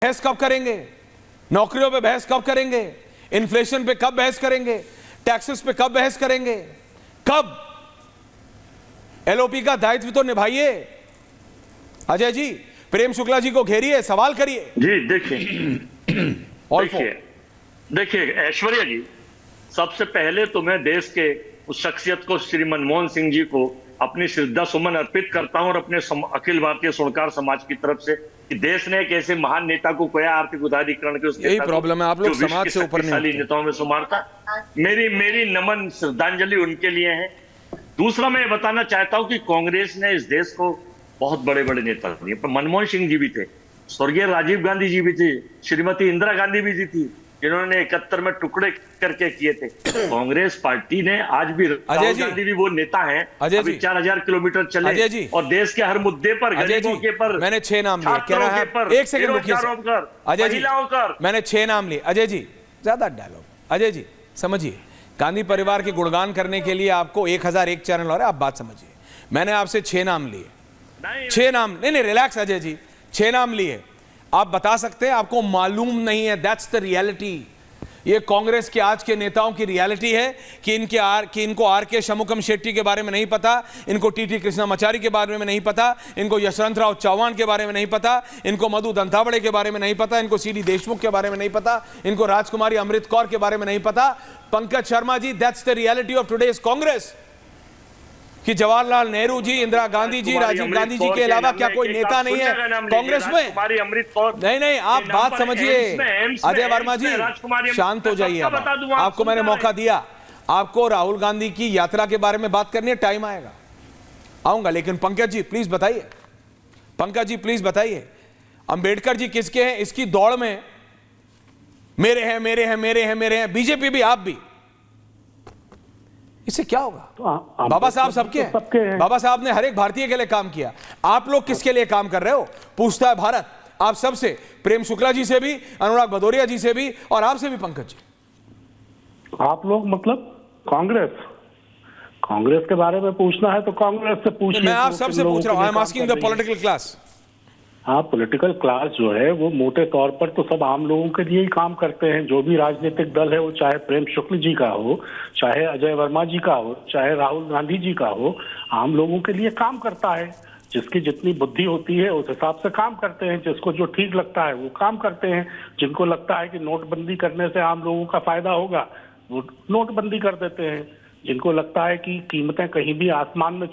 बहस कब करेंगे? नौकरियों पे बहस कब करेंगे? इन्फ्लेशन पे कब बहस करेंगे? टैक्सेस पे कब बहस करेंगे? कब? एलओपी का दायित्व तो निभाइए। अजय जी, प्रेम शुक्ला जी को घेरिए, सवाल करिए। जी देखिए ऐश्वर्या जी, सबसे पहले तो मैं देश के उस शख्सियत को, श्री मनमोहन सिंह जी को अपनी श्रद्धा सुमन अर्पित करता हूं और अपने अखिल भारतीय स्वर्णकार समाज की तरफ से कि देश ने एक ऐसे महान नेता को खोया, आर्थिक उदारीकरण के उसके यही प्रॉब्लम है, आप लोग समाज से ऊपर नहीं होते। नेताओं में शुमार था। मेरी नमन श्रद्धांजलि उनके लिए है। दूसरा मैं बताना चाहता हूं कि कांग्रेस ने इस देश को बहुत बड़े बड़े नेता दिए, पर मनमोहन सिंह जी भी थे, स्वर्गीय राजीव गांधी जी भी थे, श्रीमती इंदिरा गांधी भी थी, जिन्होंने 71 में टुकड़े करके किए थे। कांग्रेस पार्टी ने आज भी, राहुल गांधी भी वो नेता हैं, अभी 4000 किलोमीटर चले और देश के हर मुद्दे पर, गरीबों के पर, मैंने 6 नाम लिए, कह रहा है एक सेकंड रुकिए अजय जी, मैंने 6 नाम लिए। अजय जी, ज्यादा डायलॉग। अजय जी समझिए, गांधी परिवार के गुणगान करने के लिए आपको 1001 चैनल और आप बात समझिए। मैंने आपसे 6 नाम लिए, 6 नाम, नहीं रिलैक्स अजय जी, 6 नाम लिए। आप बता सकते हैं आपको मालूम नहीं है? That's the reality. ये कांग्रेस के आज के नेताओं की रियलिटी है कि इनको आर के शमुकम शेट्टी के बारे में नहीं पता, इनको टीटी कृष्णामाचारी के बारे में नहीं पता, इनको यशवंतराव चौहान के बारे में नहीं पता, इनको मधु दंतावड़े के बारे में नहीं पता, इनको सीडी देशमुख के बारे में नहीं पता, इनको राजकुमारी अमृत कौर के बारे में नहीं पता। Pankaj Sharma ji, that's the reality of today's Congress कि जवाहरलाल नेहरू जी, इंदिरा गांधी जी, राजीव गांधी जी के अलावा क्या कोई नेता नहीं है कांग्रेस में? नहीं, आप बात समझिए। अजय वर्मा जी, शांत हो जाइए। आपको मैंने मौका दिया, आपको राहुल गांधी की यात्रा के बारे में बात करनी है, टाइम आएगा, आऊंगा। लेकिन पंकज जी प्लीज बताइए, पंकज जी प्लीज बताइए, अंबेडकर जी किसके हैं? इसकी दौड़ में मेरे हैं, मेरे हैं, मेरे हैं, मेरे हैं, बीजेपी भी, आप भी, इससे क्या होगा? तो बाबा साहब सबके हैं। बाबा साहब ने हर एक भारतीय के लिए काम किया। आप लोग किसके लिए काम कर रहे हो? पूछता है भारत आप सबसे, प्रेम शुक्ला जी से भी, अनुराग भदौरिया जी से भी, और आपसे भी पंकज जी। आप लोग मतलब कांग्रेस के बारे में पूछना है तो कांग्रेस से पूछिए। मैं आप सबसे पूछ रहा हूं, I am asking the political class. हाँ, पॉलिटिकल क्लास जो है वो मोटे तौर पर तो सब आम लोगों के लिए ही काम करते हैं। जो भी राजनीतिक दल है, वो चाहे प्रेम शुक्ल जी का हो, चाहे अजय वर्मा जी का हो, चाहे राहुल गांधी जी का हो, आम लोगों के लिए काम करता है। जिसकी जितनी बुद्धि होती है उस हिसाब से काम करते हैं। जिसको जो ठीक लगता है वो काम करते हैं। जिनको लगता है कि नोटबंदी करने से आम लोगों का फायदा होगा, वो नोटबंदी कर देते हैं। जिनको लगता है कि कीमतें कहीं भी आसमान में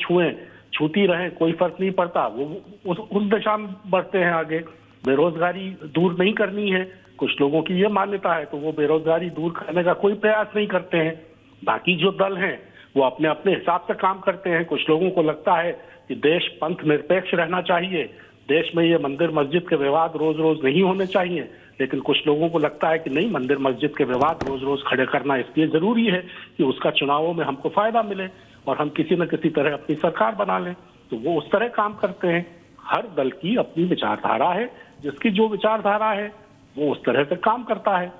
छूती रहे, कोई फर्क नहीं पड़ता, वो उस दिशा में बढ़ते हैं आगे। बेरोजगारी दूर नहीं करनी है, कुछ लोगों की ये मान्यता है, तो वो बेरोजगारी दूर करने का कोई प्रयास नहीं करते हैं। बाकी जो दल हैं वो अपने अपने हिसाब से काम करते हैं। कुछ लोगों को लगता है कि देश पंथ निरपेक्ष रहना चाहिए, देश में ये मंदिर मस्जिद के विवाद रोज रोज नहीं होने चाहिए। लेकिन कुछ लोगों को लगता है कि नहीं, मंदिर मस्जिद के विवाद रोज रोज खड़े करना इसलिए जरूरी है कि उसका चुनावों में हमको फायदा मिले और हम किसी न किसी तरह अपनी सरकार बना लें। तो वो उस तरह काम करते हैं। हर दल की अपनी विचारधारा है, जिसकी जो विचारधारा है वो उस तरह से काम करता है।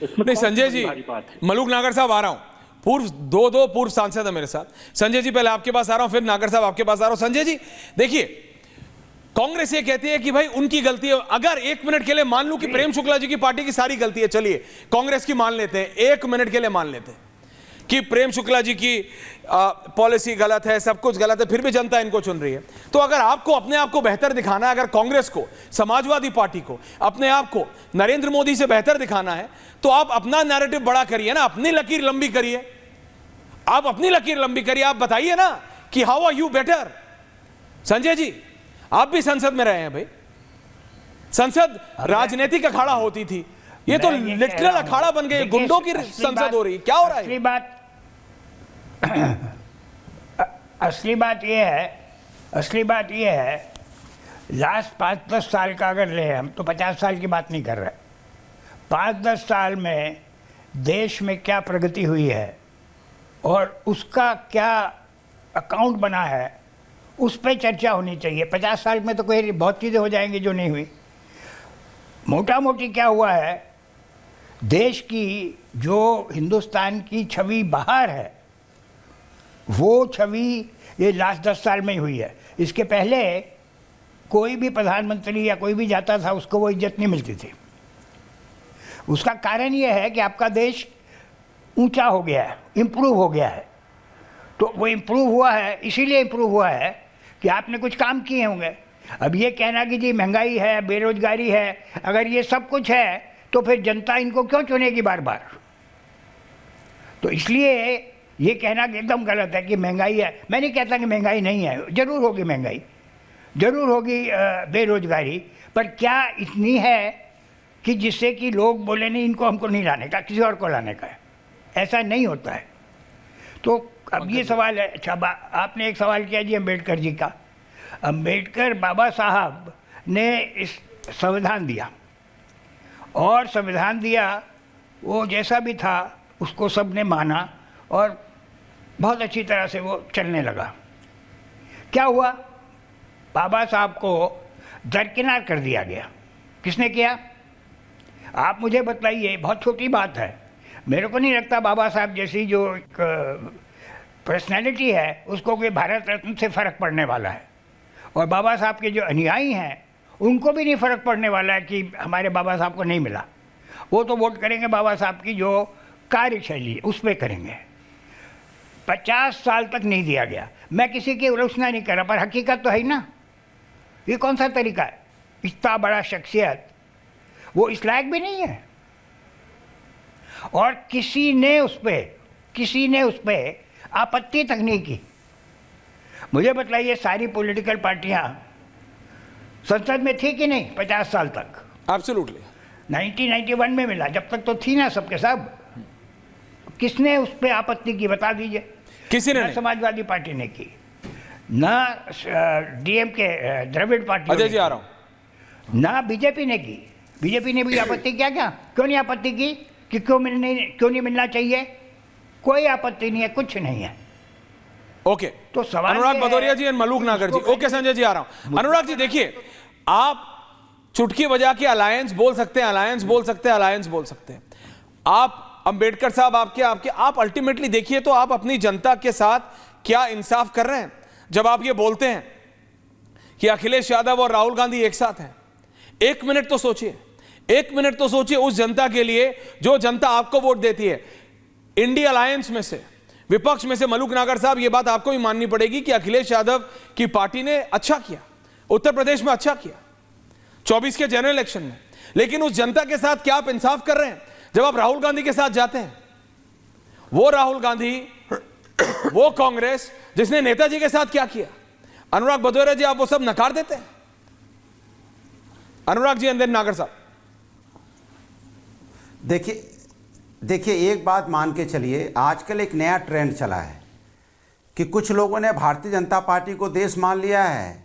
इसमें नहीं संजय जी, मलूक नागर साहब आ रहा हूं, दो पूर्व सांसद है मेरे साथ। संजय जी पहले आपके पास आ रहा हूं, फिर नागर साहब आपके पास आ रहा हूं। संजय जी देखिए, कांग्रेस ये कहती है कि भाई उनकी गलती है। अगर 1 मिनट के लिए मान लूं कि प्रेम शुक्ला जी की पार्टी की सारी गलती है, चलिए कांग्रेस की मान लेते हैं, 1 मिनट के लिए मान लेते हैं कि प्रेम शुक्ला जी की पॉलिसी गलत है, सब कुछ गलत है, फिर भी जनता इनको चुन रही है। तो अगर आपको अपने आप को बेहतर दिखाना है, अगर कांग्रेस को, समाजवादी पार्टी को अपने आप को नरेंद्र मोदी से बेहतर दिखाना है, तो आप अपना नैरेटिव बड़ा करिए ना, अपनी लकीर लंबी करिए। आप अपनी लकीर लंबी करिए, आप बताइए ना कि how are you better. Sanjay ji, आप भी संसद में रहे हैं भाई, संसद राजनीतिक अखाड़ा होती थी, ये तो लिटरल अखाड़ा बन गई, गुंडों की संसद हो रही। क्या हो रहा है? असली बात ये है, लास्ट 5-10 साल का अगर ले, हम तो 50 साल की बात नहीं कर रहे, 5-10 साल में देश में क्या प्रगति हुई है और उसका क्या अकाउंट बना है, उस पर चर्चा होनी चाहिए। 50 साल में तो कोई बहुत चीज़ें हो जाएंगी जो नहीं हुई। मोटा मोटी क्या हुआ है, देश की जो हिंदुस्तान की छवि बाहर है, वो छवि ये लास्ट 10 साल में ही हुई है। इसके पहले कोई भी प्रधानमंत्री या कोई भी जाता था उसको वो इज्जत नहीं मिलती थी। उसका कारण ये है कि आपका देश ऊंचा हो गया है, इम्प्रूव हो गया है। तो वो इम्प्रूव हुआ है, इसीलिए इम्प्रूव हुआ है कि आपने कुछ काम किए होंगे। अब ये कहना कि जी महंगाई है, बेरोजगारी है, अगर ये सब कुछ है तो फिर जनता इनको क्यों चुनेगी बार बार? तो इसलिए ये कहना कि एकदम गलत है कि महंगाई है। मैं नहीं कहता कि महंगाई नहीं है, ज़रूर होगी महंगाई, ज़रूर होगी बेरोजगारी, पर क्या इतनी है कि जिससे कि लोग बोले नहीं इनको हमको नहीं लाने का, किसी और को लाने का है? ऐसा नहीं होता है। तो अब ये सवाल है, अच्छा आपने एक सवाल किया जी अम्बेडकर जी का। अम्बेडकर बाबा साहब ने इस संविधान दिया, और संविधान दिया वो जैसा भी था उसको सब ने माना और बहुत अच्छी तरह से वो चलने लगा। क्या हुआ? बाबा साहब को दरकिनार कर दिया गया। किसने किया? आप मुझे बताइए, बहुत छोटी बात है। मेरे को नहीं लगता बाबा साहब जैसी जो एक पर्सनैलिटी है उसको कोई भारत रत्न से फ़र्क पड़ने वाला है, और बाबा साहब के जो अनुयायी हैं उनको भी नहीं फ़र्क पड़ने वाला है कि हमारे बाबा साहब को नहीं मिला। वो तो वोट करेंगे बाबा साहब की जो कार्यशैली उस पर करेंगे। 50 साल तक नहीं दिया गया। मैं किसी की आलोचना नहीं कर रहा, पर हकीकत तो है ना। ये कौन सा तरीका है? इतना बड़ा शख्सियत वो इस लायक भी नहीं है, और किसी ने उस पर आपत्ति तक नहीं की। मुझे बताइए, सारी पॉलिटिकल पार्टियां संसद में थी कि नहीं 50 साल तक? एब्सोल्युटली। 1991 में मिला, जब तक तो थी ना सबके सब। किसने उस पर आपत्ति की बता दीजिए? किसी ने नहीं। समाजवादी पार्टी ने की, ना डीएमके द्रविड़ पार्टी, अजय जी आ रहा हूं, ना बीजेपी ने की। बीजेपी ने भी आपत्ति क्या? क्यों नहीं आपत्ति की कि क्यों नहीं मिलना चाहिए? कोई आपत्ति नहीं है, कुछ नहीं है। ओके, तो सवाल अनुराग भदौरिया जी और मलूक नागर जी। ओके संजय जी आ रहा हूं। अनुराग जी देखिए, आप चुटकी बजा के अलायंस बोल सकते हैं, अलायंस बोल सकते हैं, अलायंस बोल सकते हैं। आप अंबेडकर साहब आप अल्टीमेटली देखिए तो आप अपनी जनता के साथ क्या इंसाफ कर रहे हैं जब आप ये बोलते हैं कि अखिलेश यादव और राहुल गांधी एक साथ हैं। एक मिनट तो सोचिए, एक मिनट तो सोचिए उस जनता के लिए जो जनता आपको वोट देती है। इंडिया अलायंस में से, विपक्ष में से मलूक नागर साहब, ये बात आपको भी माननी पड़ेगी कि अखिलेश यादव की पार्टी ने अच्छा किया, उत्तर प्रदेश में अच्छा किया 24 के जनरल इलेक्शन में। लेकिन उस जनता के साथ क्या आप इंसाफ कर रहे हैं जब आप राहुल गांधी के साथ जाते हैं? वो राहुल गांधी, वो कांग्रेस जिसने नेताजी के साथ क्या किया? अनुराग भदौरिया जी, आप वो सब नकार देते हैं? अनुराग जी अंदर नागर साहब। देखिए एक बात मान के चलिए, आजकल एक नया ट्रेंड चला है कि कुछ लोगों ने भारतीय जनता पार्टी को देश मान लिया है